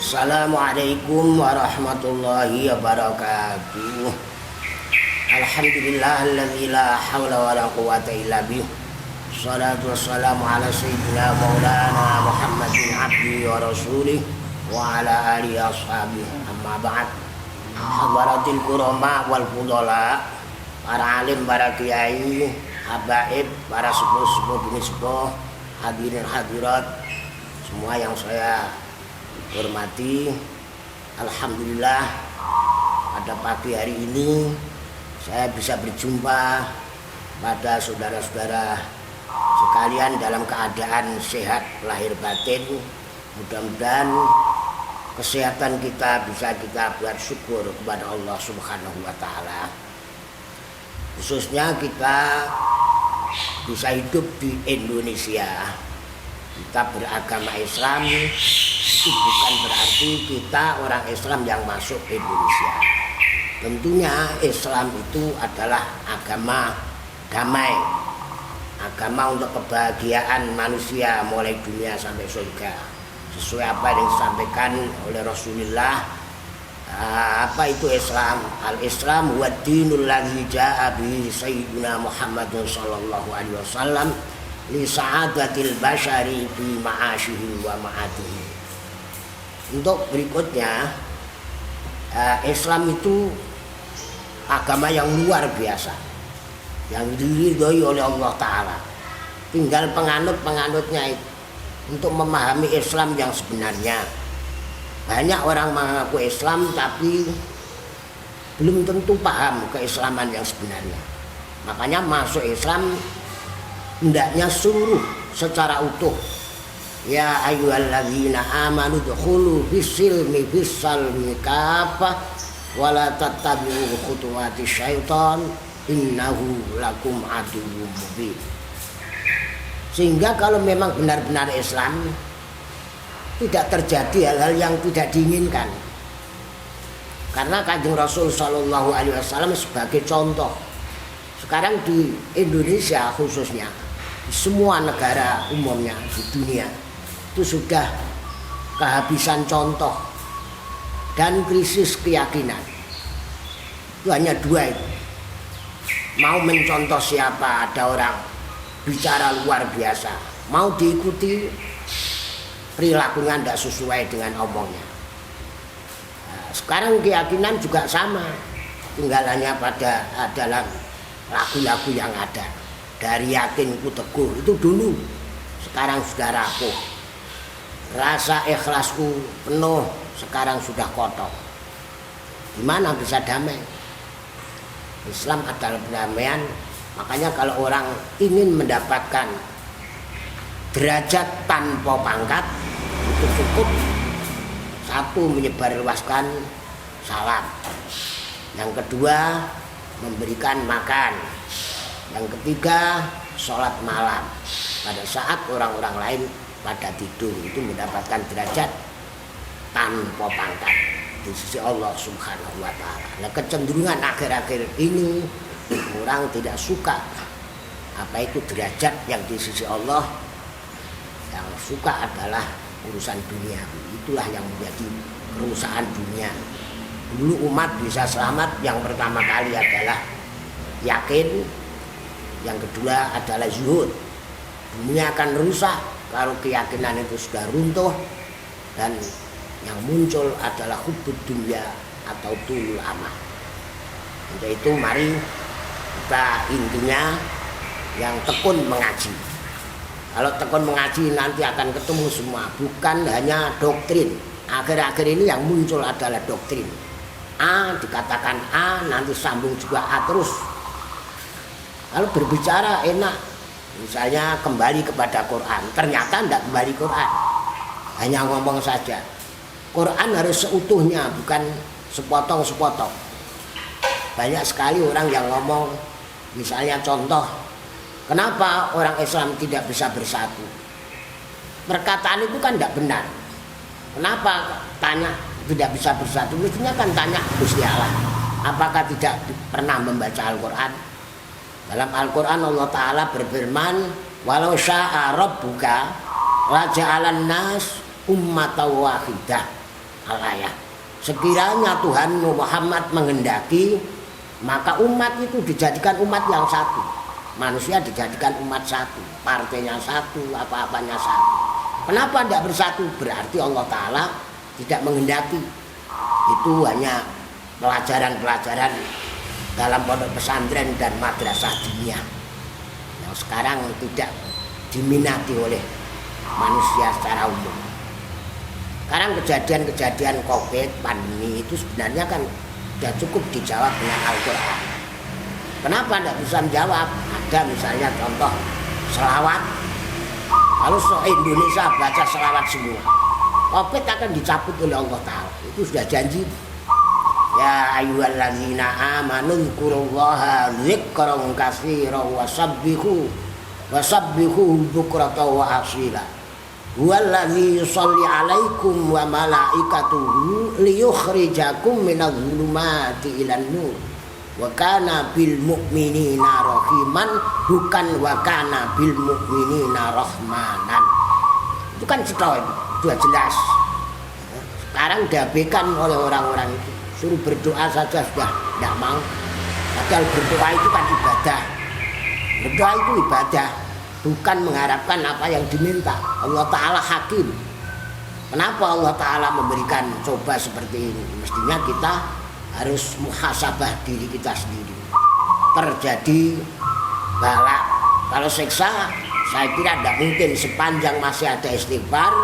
Assalamualaikum warahmatullahi wabarakatuh. Alhamdulillahilladzi la haula wala quwwata illa bih. Shalatu wassalamu ala sayyidina maulana Muhammadin abdi wa rasulih wa ala alihi ashabihi. Amma ba'd. Hadaratil kurama wal fudala, para alim, para kiai, habaib, para sepuh-sepuh bini sepuh, hadirin hadirat semua yang saya hormati. Alhamdulillah pada pagi hari ini saya bisa berjumpa pada saudara-saudara sekalian dalam keadaan sehat lahir batin. Mudah-mudahan kesehatan kita bisa kita bersyukur kepada Allah Subhanahu wa taala. Khususnya kita bisa hidup di Indonesia. Kita beragama Islam itu bukan berarti kita orang Islam yang masuk Indonesia. Tentunya Islam itu adalah agama damai, agama untuk kebahagiaan manusia mulai dunia sampai surga. Sesuai apa yang disampaikan oleh Rasulullah. Apa itu Islam? Al-Islam huwa dinul ladzi jaa bihi sayyiduna Muhammadun sallallahu alaihi wasallam li sa'adatil basyari fi ma'asyihi wa ma'adihi. Untuk berikutnya, Islam itu agama yang luar biasa, yang diridhoi oleh Allah Ta'ala. Tinggal penganut-penganutnya untuk memahami Islam yang sebenarnya. Banyak orang mengaku Islam tapi belum tentu paham keislaman yang sebenarnya. Makanya masuk Islam hendaknya seluruh secara utuh. Ya ayyuhalladzina amanu dkhulu fis-silmi bis-salmi kafah wa la tattabi'u khutuwati syaitan innahu lakum aduwwum mubin. Sehingga kalau memang benar-benar Islam, tidak terjadi hal-hal yang tidak diinginkan. Karena Kanjeng Rasul sallallahu alaihi wasallam sebagai contoh. Sekarang di Indonesia khususnya, di semua negara umumnya di dunia itu sudah kehabisan contoh dan krisis keyakinan. Itu hanya dua itu. Mau mencontoh siapa, ada orang bicara luar biasa, mau diikuti perilakunya tidak sesuai dengan omongnya. Nah, sekarang keyakinan juga sama, tinggal hanya pada adalah lagu-lagu yang ada. Dari yakinku teguh itu dulu, sekarang sudah rapuh. Rasa ikhlasku penuh, sekarang sudah kotor. Gimana bisa damai? Islam adalah perdamaian. Makanya kalau orang ingin mendapatkan derajat tanpa pangkat, itu cukup satu, menyebarluaskan salam. Yang kedua, memberikan makan. Yang ketiga, sholat malam pada saat orang-orang lain pada tidur. Itu mendapatkan derajat tanpa pangkat di sisi Allah Subhanahu wa taala. Nah, kecenderungan akhir-akhir ini orang tidak suka apa itu derajat yang di sisi Allah. Yang suka adalah urusan dunia. Itulah yang menjadi kerusakan dunia. Dulu umat bisa selamat, yang pertama kali adalah yakin, yang kedua adalah zuhud. Dunia akan rusak kalau keyakinan itu sudah runtuh, dan yang muncul adalah hubbud dunya atau tulul amal. Untuk itu mari kita intinya yang tekun mengaji. Kalau tekun mengaji nanti akan ketemu semua, bukan hanya doktrin. Akhir-akhir ini yang muncul adalah doktrin. A dikatakan A, nanti sambung juga A terus. Kalau berbicara enak, misalnya kembali kepada Quran, ternyata tidak kembali Quran, hanya ngomong saja. Quran harus seutuhnya, bukan sepotong-sepotong. Banyak sekali orang yang ngomong, misalnya contoh, kenapa orang Islam tidak bisa bersatu? Perkataan itu kan tidak benar. Kenapa tanya tidak bisa bersatu? Mestinya kan tanya Gusti Allah, apakah tidak pernah membaca Al-Quran? Dalam Al-Quran Allah Ta'ala berfirman, walau sya'a rabbuka la ja'alan nas ummatan wahidah Al-ayah. Sekiranya Tuhan Muhammad menghendaki, maka umat itu dijadikan umat yang satu. Manusia dijadikan umat satu, partainya satu, apa-apanya satu. Kenapa tidak bersatu? Berarti Allah Ta'ala tidak menghendaki. Itu hanya pelajaran-pelajaran dalam pondok pesantren dan madrasah dunia yang sekarang tidak diminati oleh manusia secara umum. Sekarang kejadian-kejadian COVID, pandemi itu sebenarnya kan sudah cukup dijawab dengan Al-Quran. Kenapa tidak bisa menjawab? Ada misalnya contoh selawat. Kalau se-Indonesia baca selawat semua, COVID akan dicabut oleh Allah Ta'ala. Itu sudah janji. Ya ayyuhalladzina amanu dzkurullaha dzikran katsiran wasabbihu bukratan wa asila. Huwallazi yusolli alaikum wa malaikatuhu liyukhrijakum minadh-dhulumati ilan nur. Wa kana bil mu'minina rahiman, bukan wa kana bil mu'minina rahmanan. Itu kan sudah jelas. Sekarang diabaikan oleh orang-orang itu. Suruh berdoa saja sudah tidak mau. Padahal berdoa itu kan ibadah. Berdoa itu ibadah, bukan mengharapkan apa yang diminta. Allah Ta'ala hakim. Kenapa Allah Ta'ala memberikan coba seperti ini? Mestinya kita harus muhasabah diri kita sendiri. Terjadi balak, kalau siksa, saya kira tidak mungkin. Sepanjang masih ada istighfar,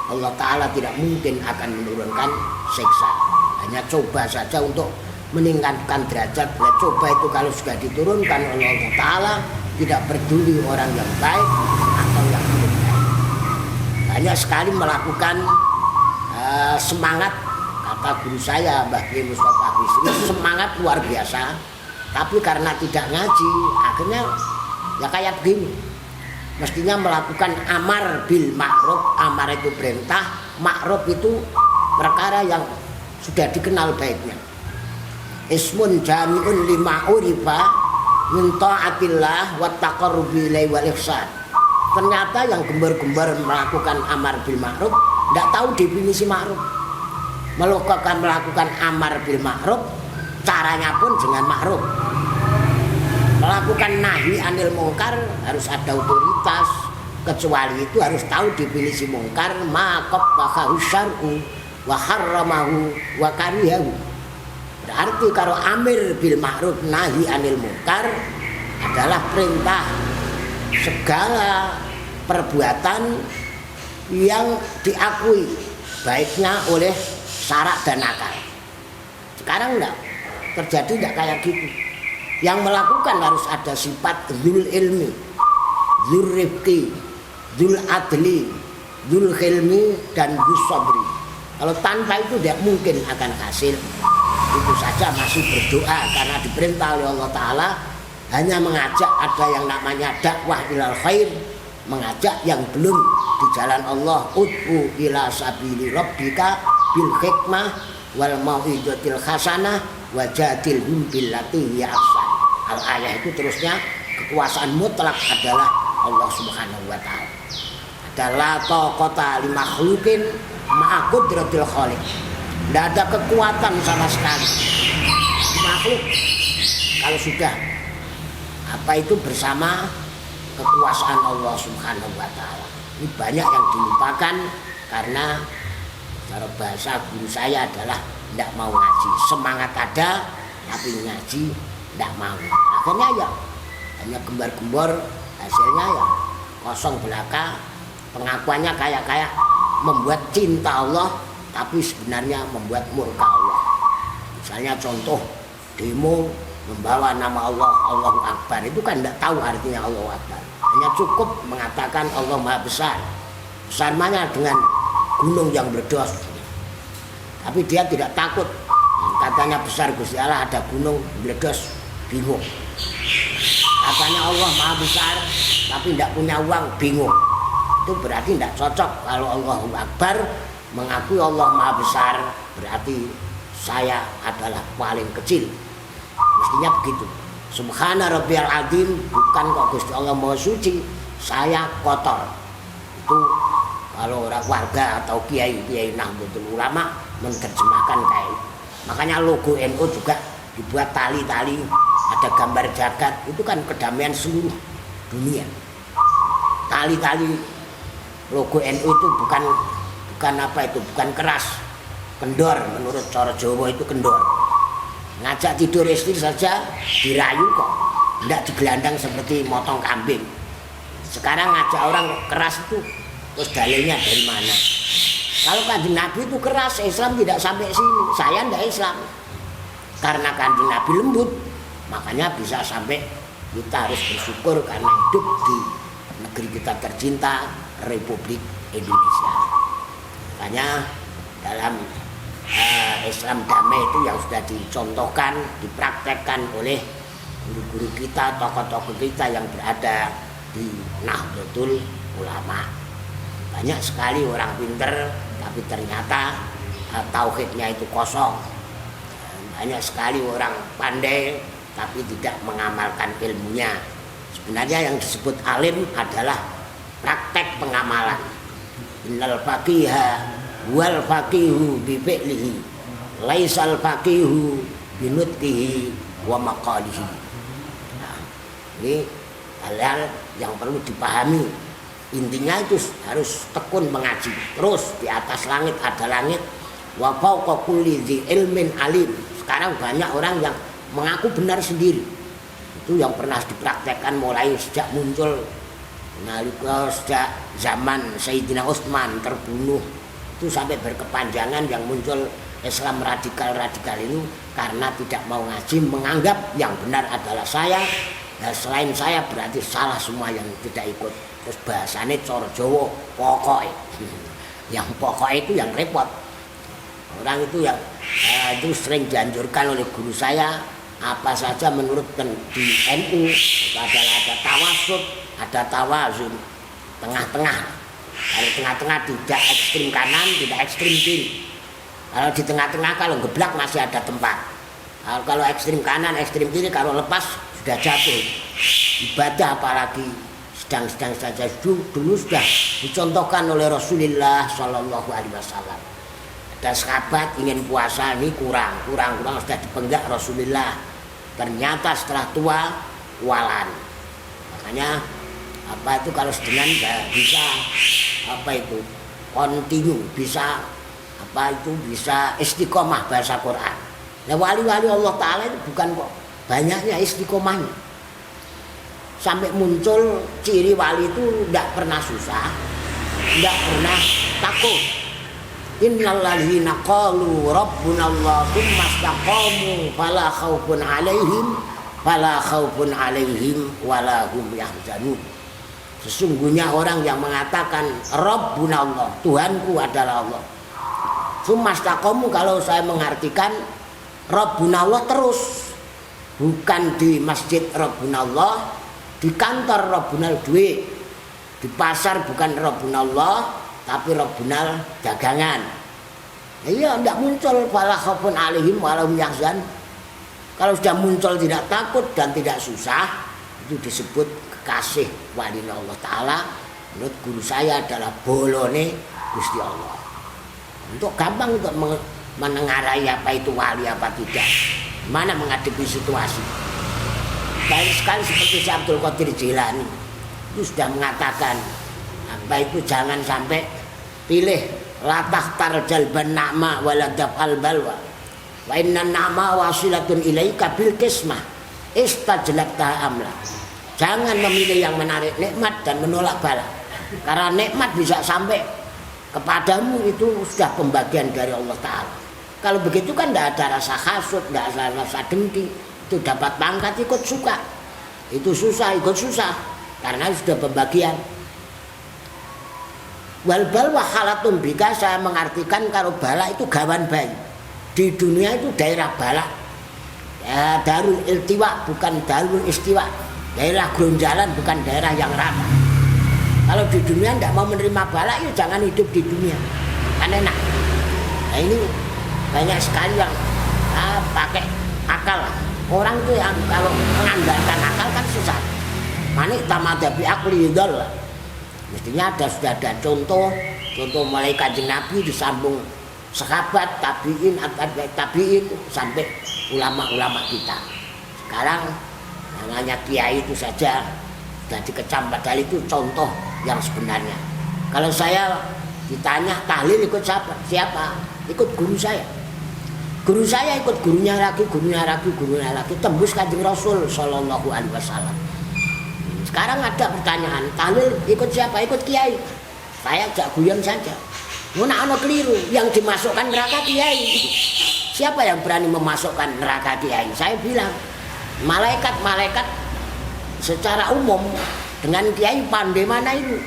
Allah Ta'ala tidak mungkin akan menurunkan siksa. Hanya coba saja untuk meningkatkan derajat. Coba itu kalau sudah diturunkan oleh Allah Ta'ala, tidak peduli orang yang baik atau yang tidak baik. Banyak sekali melakukan semangat, kata guru saya Mbah Kiai Mustafa Bisri, semangat luar biasa. Tapi karena tidak ngaji, akhirnya ya kayak begini. Mestinya melakukan amar bil ma'ruf. Amar itu perintah, ma'ruf itu perkara yang sudah dikenal baiknya. Ismun jami'un lima urifa min ta'atillah wa taqarrubi ilaihi wal ihsan. Ternyata yang gembar-gembar melakukan amar bil ma'ruf tidak tahu definisi ma'ruf. Melakukan amar bil ma'ruf, caranya pun dengan ma'ruf. Melakukan nahi anil mungkar harus ada otoritas. Kecuali itu harus tahu definisi mungkar, ma qabbahu syar'u wa harramahu wa karihahu. Berarti kalau amir bil ma'ruf nahi anil munkar adalah perintah segala perbuatan yang diakui baiknya oleh syarak dan akal. Sekarang enggak terjadi, enggak kayak gitu. Yang melakukan harus ada sifat dzul ilmi, dzul rifqi, dzul adli, dzul khilmi dan dzul sabri. Kalau tanpa itu tidak mungkin akan hasil. Itu saja masih berdoa karena diperintah oleh Allah Ta'ala hanya mengajak. Ada yang namanya dakwah ilal khair, mengajak yang belum di jalan Allah. Ud'u ila sabili rabbika bil hikmah wal mau'izatil hasanah wajadilhum billati hiya ahsan. Al-ayah itu terusnya kekuasaan mutlak adalah Allah Subhanahu wa Ta'ala. Adalah taqata li makhluqin ma'a qudratil khaliq. Tidak ada kekuatan sama sekali makhluk kalau sudah apa itu bersama kekuasaan Allah Subhanahu wa Ta'ala. Ini banyak yang dilupakan karena cara bahasa guru saya adalah tidak mau ngaji. Semangat ada tapi ngaji tidak mau. Akhirnya ya hanya gembar-gembor, hasilnya ya kosong belaka. Pengakuannya kayak membuat cinta Allah tapi sebenarnya membuat murka Allah. Misalnya contoh demo membawa nama Allah, Allahu Akbar, itu kan tidak tahu artinya Allahu Akbar. Hanya cukup mengatakan Allah Maha Besar. Besar mana dengan gunung yang meledos. Tapi dia tidak takut. Katanya besar Gusti Allah, ada gunung meledos, bingung. Katanya Allah Maha Besar tapi tidak punya uang, bingung. Itu berarti tidak cocok. Kalau Allahu Akbar mengakui Allah Maha Besar berarti saya adalah paling kecil. Mestinya begitu. Subhana rabbiyal azim, bukan kok Gusti Allah Maha Suci, saya kotor. Itu kalau orang warga atau kiai-kiai Nahdlatul Ulama menerjemahkan kayak. Makanya logo NU juga dibuat tali-tali, ada gambar jagat, itu kan kedamaian seluruh dunia. Tali-tali logo NU itu bukan apa itu, bukan keras, kendor, menurut cara Jawa itu kendor. Ngajak tidur istri saja dirayu kok, tidak digelandang seperti motong kambing. Sekarang ngajak orang keras itu, terus dalilnya dari mana? Kalau Kanjeng Nabi itu keras, Islam tidak sampai sini. Saya tidak Islam. Karena Kanjeng Nabi lembut, makanya bisa sampai kita harus bersyukur karena hidup di negeri kita tercinta, Republik Indonesia. Makanya dalam Islam damai itu yang sudah dicontohkan, dipraktekkan oleh guru-guru kita, tokoh-tokoh kita yang berada di Nahdlatul Ulama. Banyak sekali orang pinter, tapi ternyata tauhidnya itu kosong. Banyak sekali orang pandai, tapi tidak mengamalkan ilmunya. Sebenarnya yang disebut alim adalah praktek pengamalan. Innal faqiha wal faqihu bi fi'lihi, laisal faqihu bi nutqihi wa maqalihi. Nah, ini hal-hal yang perlu dipahami. Intinya itu harus tekun mengaji. Terus di atas langit ada langit. Wa fawqa kulli dzi ilmin alim. Sekarang banyak orang yang mengaku benar sendiri. Itu yang pernah dipraktekkan mulai sejak muncul sejak zaman Sayyidina Utsman terbunuh. Itu sampai berkepanjangan yang muncul Islam radikal-radikal itu karena tidak mau ngaji, menganggap yang benar adalah saya. Dan selain saya berarti salah semua yang tidak ikut. Terus bahasanya cara Jawa pokok. Yang pokok itu yang repot. Orang itu yang itu sering dianjurkan oleh guru saya, apa saja menurut di NU itu adalah ada tawasud, ada tawazun, tengah-tengah. Kalau tengah-tengah tidak ekstrim kanan, tidak ekstrim kiri. Kalau di tengah-tengah kalau geblak masih ada tempat. Kalau ekstrim kanan, ekstrim kiri kalau lepas sudah jatuh. Ibadah apalagi sedang-sedang saja dulu sudah dicontohkan oleh Rasulullah Shallallahu Alaihi Wasallam. Ada sahabat ingin puasa ini kurang sudah dipenggak Rasulullah. Ternyata setelah tua walan. Makanya apa itu kalau sedang bisa apa itu continue, bisa apa itu bisa istiqomah bahasa Quran. Nah wali-wali Allah Ta'ala itu bukan kok banyaknya istiqomahnya. Sampai muncul ciri wali itu tidak pernah susah, tidak pernah takut. Innalladzina qalu rabbunallahu tsumma istaqamu fala khaufun 'alaihim wala hum yahzanun. Sesungguhnya orang yang mengatakan Rabbunallah, Tuhanku adalah Allah. Tsumma istaqamu, kalau saya mengartikan Rabbunallah terus, bukan di masjid Rabbunallah, di kantor Rabbunal duit, di pasar bukan Rabbunallah tapi Rabbunal dagangan. Iya, tidak muncul fala khaufun 'alaihim wala hum yahzan. Kalau sudah muncul tidak takut dan tidak susah, itu disebut kekasih wali Allah Ta'ala. Menurut guru saya adalah bolone Gusti Allah. Untuk gampang untuk menengarai apa itu wali apa tidak, mana menghadapi situasi. Baik sekali seperti Syekh Abdul Qadir Jilani itu sudah mengatakan apa itu jangan sampai pilih latah tarjal ban na'ma waladab al balwa wa inna na'ma wasilatun ilaika bil kismah istajlabta amla. Jangan memilih yang menarik nikmat dan menolak bala, karena nikmat bisa sampai kepadamu itu sudah pembagian dari Allah Ta'ala. Kalau begitu kan tidak ada rasa hasud, tidak ada rasa dengki. Itu dapat pangkat ikut suka, itu susah ikut susah karena sudah pembagian. Wal balwa halatun bika, saya mengartikan kalau bala itu gawan bayi. Di dunia itu daerah bala ya, darul iltiwa bukan darul istiwa, daerah gonjalan bukan daerah yang rata. Kalau di dunia tidak mau menerima bala, ya jangan hidup di dunia kan enak. Nah ini banyak sekali yang pakai akal. Orang itu yang kalau mengandalkan akal kan susah. Manik tamadabi akli idol. Mestinya sudah ada contoh mulai Kanjeng Nabi disambung sahabat, tabiin, tabiin sampai ulama-ulama kita. Sekarang namanya kiai itu saja jadi kecam, padahal itu contoh yang sebenarnya. Kalau saya ditanya tahlil ikut siapa? Siapa? Ikut guru saya. Guru saya ikut gurunya lagi, tembus Kanjeng Rasul Sallallahu Alaihi Wasallam. Sekarang ada pertanyaan, tahlil ikut siapa? Ikut kiai. Saya jak guyon saja. Mana ono keliru, yang dimasukkan neraka kiai. Siapa yang berani memasukkan neraka kiai? Saya bilang, malaikat secara umum dengan kiai pandai mana itu?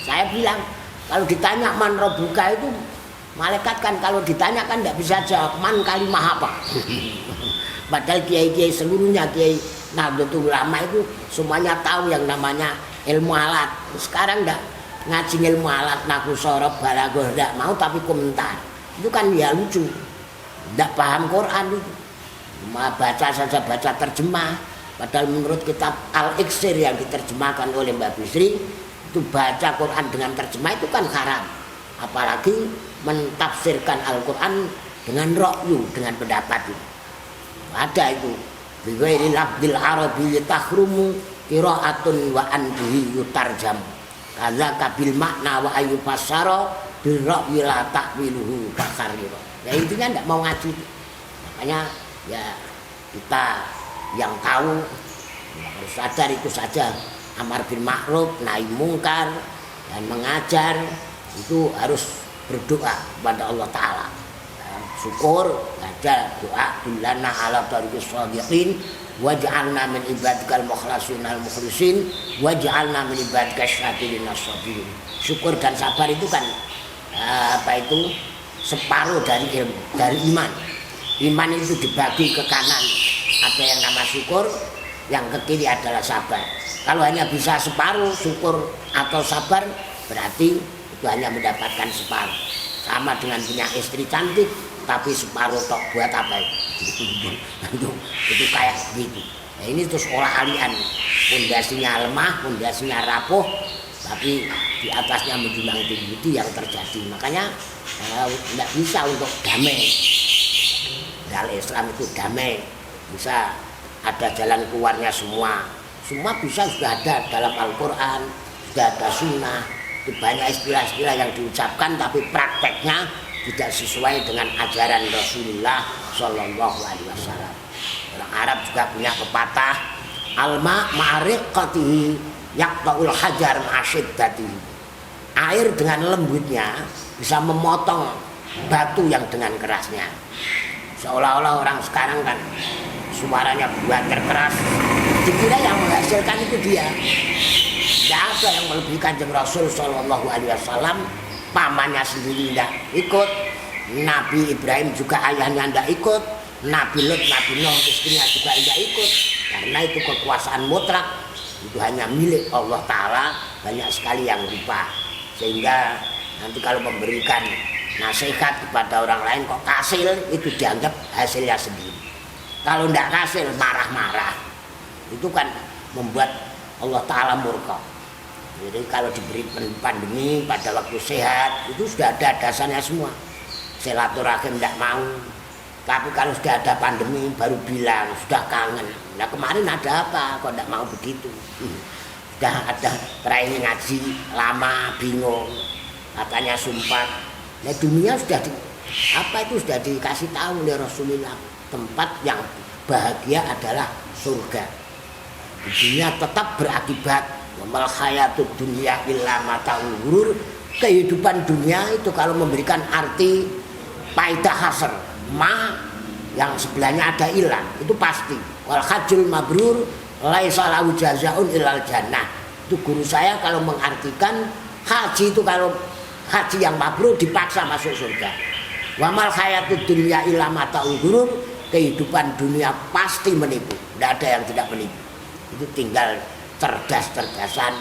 Saya bilang, kalau ditanya man robuka itu, malaikat kan kalau ditanya kan tidak bisa jawab man kalimah apa. Padahal kiai-kiai seluruhnya, kiai Nahdlatul Ulama itu semuanya tahu yang namanya ilmu alat. Sekarang enggak ngaji ilmu alat, naku sorob, balagoh, enggak mau tapi komentar. Itu kan ya lucu. Enggak paham Quran itu. Cuma baca saja, baca terjemah. Padahal menurut kitab Al-Iksir yang diterjemahkan oleh Mbak Bisri, itu baca Quran dengan terjemah itu kan haram. Apalagi mentafsirkan Al-Quran dengan ra'yu, dengan pendapat itu. Ada itu. Biwairi labdil arabi tahrumu qiraatun wa anbihi yutarjam. Kaza kabil makna wa ayu fasara bil ra'yi la ta'wiluhu fasarira. Ya intinya enggak mau ngaji. Makanya ya kita yang tahu ya harus sadar itu saja. Amar bil ma'ruf, nahi mungkar, dan mengajar itu harus berdoa kepada Allah Ta'ala. Syukur ada doa bilana ala tariqis shadiqin waj'alna min ibadikal mukhlasinal mukhlisin waj'alna min ibadikash syakirin as-sabirin. Syukur dan sabar itu kan separuh dari ilmu, dari iman. Iman itu dibagi ke kanan, ada yang nama syukur, yang ke kiri adalah sabar. Kalau hanya bisa separuh syukur atau sabar, berarti itu hanya mendapatkan separuh. Sama dengan punya istri cantik tapi separuh tok, buat apa itu? Itu kayak begitu. Nah, ini terus olah alian, pondasinya lemah, pondasinya rapuh, tapi di atasnya menjulang tinggi, itu yang terjadi. Makanya tidak bisa untuk damai. Dalam Islam itu damai, bisa ada jalan keluarnya semua. Semua bisa sudah ada dalam Al-Quran, sudah ada sunnah. Itu banyak istilah-istilah yang diucapkan tapi prakteknya tidak sesuai dengan ajaran Rasulullah Shallallahu Alaihi Wasallam. Orang Arab juga punya pepatah alma ma'ariqatihi yaqta'ul hajar ma'asyiddatihi. Air dengan lembutnya bisa memotong batu yang dengan kerasnya. Seolah-olah orang sekarang kan suaranya buat terkeras, dikira yang menghasilkan itu dia. Tidak ada yang melebihi Kanjeng Rasul Shallallahu Alaihi Wasallam. Pamannya sendiri tidak ikut, Nabi Ibrahim juga ayahnya tidak ikut, Nabi Lut, Nabi Nuh istrinya juga tidak ikut, karena itu kekuasaan mutlak, itu hanya milik Allah Ta'ala. Banyak sekali yang lupa, sehingga nanti kalau memberikan nasihat kepada orang lain kok kasil, itu dianggap hasilnya sendiri. Kalau tidak kasil, marah-marah, itu kan membuat Allah Ta'ala murka. Jadi kalau diberi pandemi pada waktu sehat itu sudah ada dasarnya semua. Silaturahim tidak mau. Tapi kalau sudah ada pandemi baru bilang sudah kangen. Nah kemarin ada apa? Kok tidak mau begitu? Sudah ada terakhir ngaji lama bingung. Katanya sumpah. Nah dunia sudah sudah dikasih tahu oleh Rasulullah. Tempat yang bahagia adalah surga. Dunia tetap berakibat. Wamal hayatud dunya illa mata'ul ghurur. Kehidupan dunia itu kalau memberikan arti paidah hasr, ma yang sebelahnya ada ilah, itu pasti. Wal hajjul mabrur laisa lahu jazaa'un illal jannah. Itu guru saya kalau mengartikan haji itu, kalau haji yang mabrur dipaksa masuk surga. Wamal hayatud dunya illa mata'ul ghurur. Kehidupan dunia pasti menipu, tidak ada yang tidak menipu. Itu tinggal cerdas-cerdasan.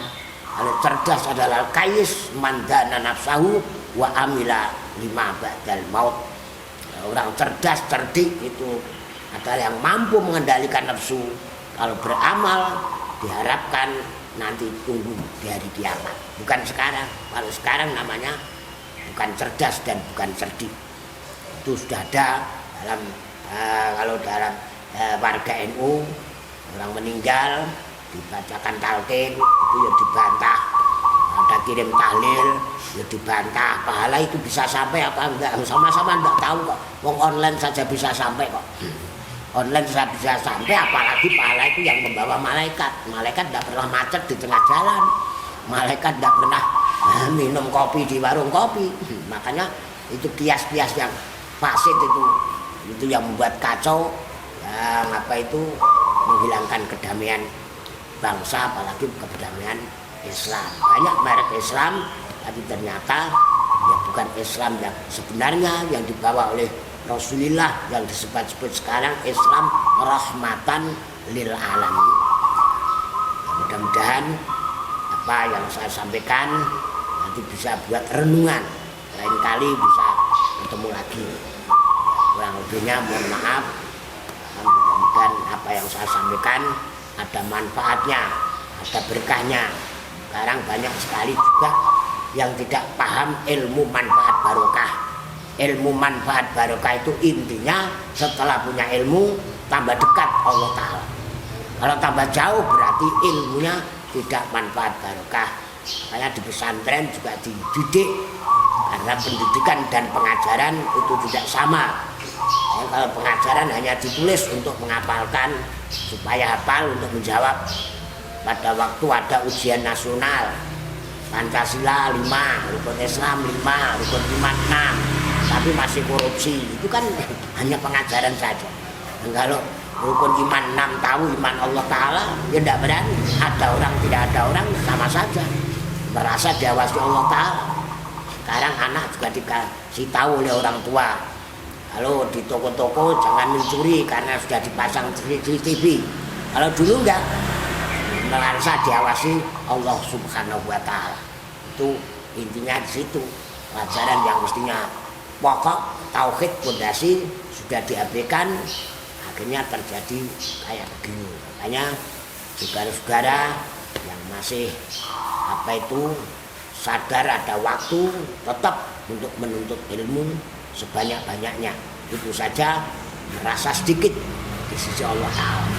Kalau cerdas adalah kais mandana nafsahu wa amila lima ba'dal maut. Orang cerdas, cerdik itu adalah yang mampu mengendalikan nafsu. Kalau beramal diharapkan nanti tunggu di hari kiamat, bukan sekarang. Kalau sekarang namanya bukan cerdas dan bukan cerdik. itu sudah ada dalam kalau dalam warga NU orang meninggal dibacakan talqin itu ya dibantah, ada kirim tahlil ya dibantah, pahala itu bisa sampai apa enggak, sama-sama enggak tahu kok, wong online saja bisa sampai kok, online saja bisa sampai, apalagi pahala itu yang membawa malaikat enggak pernah macet di tengah jalan, malaikat enggak pernah minum kopi di warung kopi, makanya itu kias-kias yang fasid itu yang membuat kacau, yang apa itu menghilangkan kedamaian bangsa, apalagi kedamaian Islam. Banyak merek Islam, tapi ternyata ya bukan Islam yang sebenarnya yang dibawa oleh Rasulullah yang disebut-sebut sekarang Islam rahmatan lil alamin. Mudah-mudahan apa yang saya sampaikan nanti bisa buat renungan, lain kali bisa ketemu lagi. Kurang lebihnya mohon maaf. Mudah-mudahan apa yang saya sampaikan ada manfaatnya, ada berkahnya. Sekarang banyak sekali juga yang tidak paham ilmu manfaat barokah. Ilmu manfaat barokah itu intinya setelah punya ilmu tambah dekat Allah Ta'ala. Kalau tambah jauh berarti ilmunya tidak manfaat barokah. Makanya di pesantren juga dididik, karena pendidikan dan pengajaran itu tidak sama. Kalau pengajaran hanya ditulis untuk menghafalkan supaya hafal untuk menjawab pada waktu ada ujian nasional, Pancasila 5, rukun Islam 5, rukun iman 6, tapi masih korupsi, itu kan hanya pengajaran saja. Dan kalau rukun iman 6 tahu iman Allah Ta'ala, ya tidak berani. Ada orang tidak ada orang sama saja, merasa diawasi Allah Ta'ala. Sekarang anak juga dikasih tahu oleh orang tua, kalau di toko-toko jangan mencuri karena sudah dipasang CCTV. Kalau dulu enggak, merasa diawasi Allah Subhanahu wa Ta'ala. Itu intinya di situ. Pelajaran yang mestinya pokok tauhid pondasi sudah diabaikan, akhirnya terjadi kayak begini. Makanya saudara-saudara yang masih apa itu sadar ada waktu, tetap untuk menuntut ilmu sebanyak-banyaknya. Itu saja, merasa sedikit di sisi Allah Ta'ala.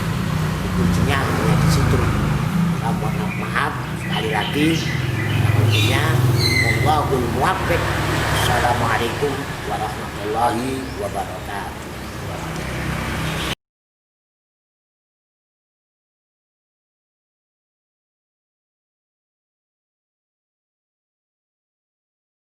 Kuncinya hanya di situ. Mohon maaf sekali lagi. Intinya wallahul muwaffiq. Assalamualaikum warahmatullahi wabarakatuh.